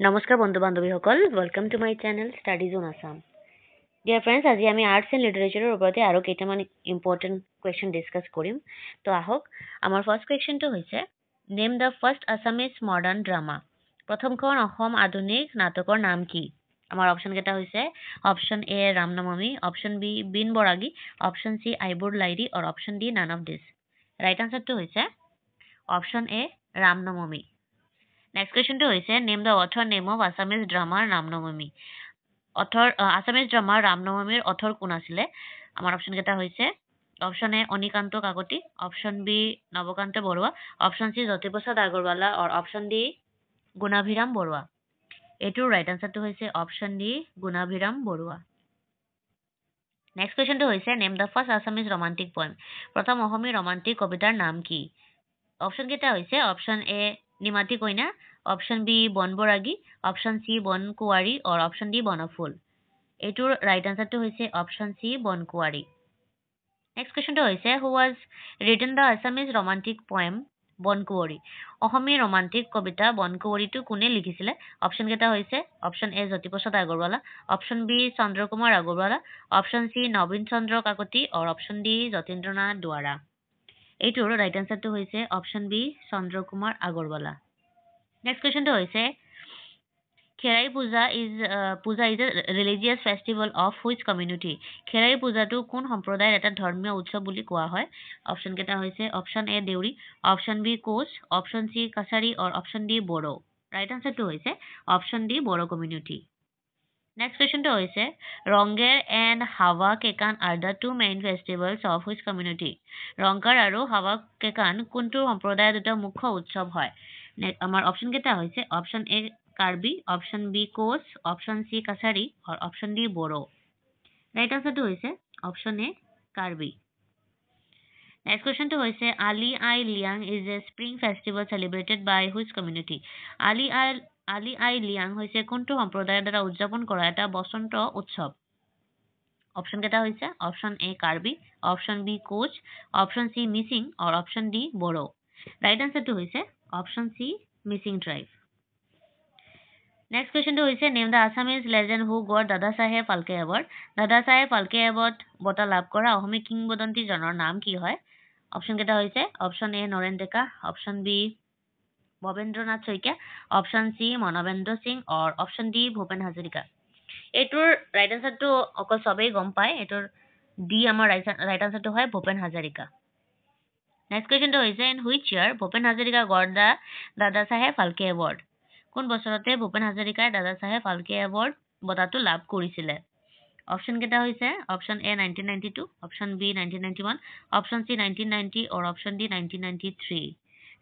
নমস্কাৰ বন্ধু বান্ধৱীসকল, welcome to my channel studies on Assam. Dear friends, আজি আমি আৰ্টছ এণ্ড লিটাৰেচাৰৰ ওপৰতে আৰু কেইটামান ইম্পৰ্টেণ্ট কুৱেশ্যন ডিছকাছ কৰিম। তো আহক, আমাৰ ফাৰ্ষ্ট কুৱেশ্যনটো হৈছে name the first Assamese modern drama. প্ৰথমখন অসম আধুনিক নাটকৰ নাম কি? আমাৰ অপশ্যনকেইটা হৈছে option A Ramnavami, option B Bin Baragi, option C আইবুঢ় লাইৰী আৰু option D none of this. Right আনচাৰটো হৈছে অপশ্যন এ ৰামনৱমী। নেক্সট কুৱেশ্যনটো হৈছে name the author name of Assamese ড্ৰামাৰ ৰামনৱমী। আছামিজ ড্ৰামাৰ ৰামনৱমীৰ অথৰ কোন আছিলে? আমাৰ অপশ্যনকেইটা হৈছে option A Anikanta Kakati, option B Nabakanta Barua, option C Jyotiprasad Agarwala আৰু অপশ্যন ডি গুণাভিৰাম বৰুৱা। এইটোৰ ৰাইট আনচাৰটো হৈছে option D Gunabhiram Barua. Next কুৱেশ্যনটো হৈছে name the first Assamese romantic poem. প্ৰথম অসমীয়া ৰোমান্টিক কবিতাৰ নাম কি? অপশ্যনকেইটা হৈছে অপশ্যন এ নিমাতী কইনা, অপশ্যন বি বন বৰাগী, অপশ্যন চি বন কুঁৱাৰী আৰু অপশ্যন ডি বনফুল। এইটোৰ ৰাইট আনচাৰটো হৈছে অপশ্যন চি বন কুঁৱাৰী। নেক্সট কুৱেশ্যনটো হৈছে who was written the Assamese romantic poem বন কুঁৱৰী। অসমীয়া ৰোমান্টিক কবিতা বন কুঁৱৰীটো কোনে লিখিছিলে? অপশ্যনকেইটা হৈছে option A Jyotiprasad Agarwala, option B Chandrakumar Agarwala, option C Nabin Chandra Kakati আৰু অপশ্যন ডি যতীন্দ্ৰনাথ দুৱাৰা। এইটোৰ ৰাইট আনচাৰটো হৈছে option B Chandrakumar Agarwala. Next কুৱেশ্যনটো হৈছে Kherai Puja is a religious festival of which community. Kherai পূজাটো কোন সম্প্ৰদায়ৰ এটা ধৰ্মীয় উৎসৱ বুলি কোৱা হয়? অপশ্যনকেইটা হৈছে option A Deori, option B Koch, option C Kachari আৰু অপশ্যন ডি বড়ো। ৰাইট আনচাৰটো হৈছে option D Bodo community. Next কুৱেশ্যনটো হৈছে Rongker and Hacha Kekan are the two main festivals of which community. Rongker আৰু হাৱা কেকান কোনটো সম্প্ৰদায়ৰ দুটা মুখ্য উৎসৱ হয়? আমাৰ অপশ্যনকেইটা হৈছে option A Karbi, option B Koch, option C Kachari আৰু অপশ্যন ডি বড়ো। ৰাইট আনচাৰটো হৈছে অপশ্যন এ কাৰ্বি। নেক্সট কুৱেশ্যনটো হৈছে Ali Aye Ligang is a spring festival celebrated by which community. Ali Aye Ligang হৈছে কোনটো সম্প্ৰদায়ৰ দ্বাৰা উদযাপন কৰা এটা বসন্ত উৎসৱ? অপশ্যনকেইটা হৈছে option A Karbi, option B Koch, option C Mising আৰু অপশ্যন ডি বড়ো। ৰাইট আনচাৰটো হৈছে option C Mising tribe. Next কুৱেশ্যনটো হৈছে name the Assamese legend who got Dada Saheb Phalke award. দাদা চাহেব ফাল্কে এৱাৰ্ড বঁটা লাভ কৰা অসমীয়া কিংবদন্তীজনৰ নাম কি হয়? অপশ্যনকেইটা হৈছে option A Naren Deka, option B Bhabendranath Saikia, option C Manabendra Singh আৰু অপশ্যন ডি ভূপেন হাজৰিকা। এইটোৰ ৰাইট আনচাৰটো অকল চবেই গম পায়, এইটোৰ ডি আমাৰ ৰাইট আনচাৰটো হয় ভূপেন হাজৰিকা। নেক্সট কুৱেশ্যনটো হৈছে in which year Bhupen Hazarika got the দাদা চাহেব ফাল্কে এৱাৰ্ড। কোন বছৰতে ভূপেন হাজৰিকাই দাদা চাহেব ফাল্কে এৱাৰ্ড বঁটাটো লাভ কৰিছিলে? অপশ্যনকেইটা হৈছে option A 1992, option B 1991, option C 1990 আৰু অপশ্যন ডি 1993।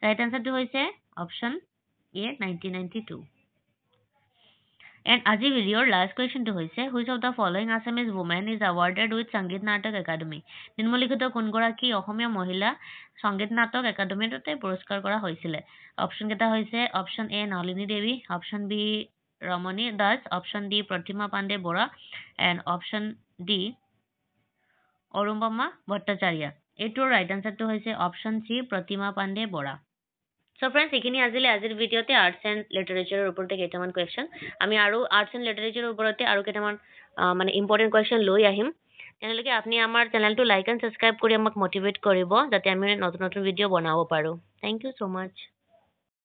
ৰাইট আনচাৰটো হৈছে অপশ্যন এ 1992। এণ্ড আজি ভিডিঅ'ৰ লাষ্ট কুৱেশ্যনটো হৈছে which of the following Assamese women is awarded with সংগীত নাটক একাডেমী। নিম্নলিখিত কোনগৰাকী অসমীয়া মহিলা সংগীত নাটক একাডেমীতে পুৰস্কাৰ কৰা হৈছিলে? অপশ্যনকেইটা হৈছে option A Nalini Devi, option B Ramani Das, option D Pratima Pandey Bora and option D Arupama Bhattacharya. এইটোৰ ৰাইট আনচাৰটো হৈছে option C Pratima Pandey Bora. So' friends, এইখিনি আজিৰ ভিডিঅ'তে আৰ্টছ এণ্ড লিটাৰেচাৰৰ ওপৰতে কেইটামান কুৱেশ্যন। আমি আৰু আৰ্টছ এণ্ড লিটাৰেচাৰৰ ওপৰতে আৰু কেইটামান ইম্পৰ্টেণ্ট কুৱেশ্যন লৈ আহিম। তেনেহ'লে আপুনি আমাৰ চেনেলটো লাইক এণ্ড ছাবস্ক্ৰাইব কৰি আমাক মটিভেট কৰিব যাতে আমি নতুন ভিডিঅ' বনাব পাৰোঁ। Thank you so' much.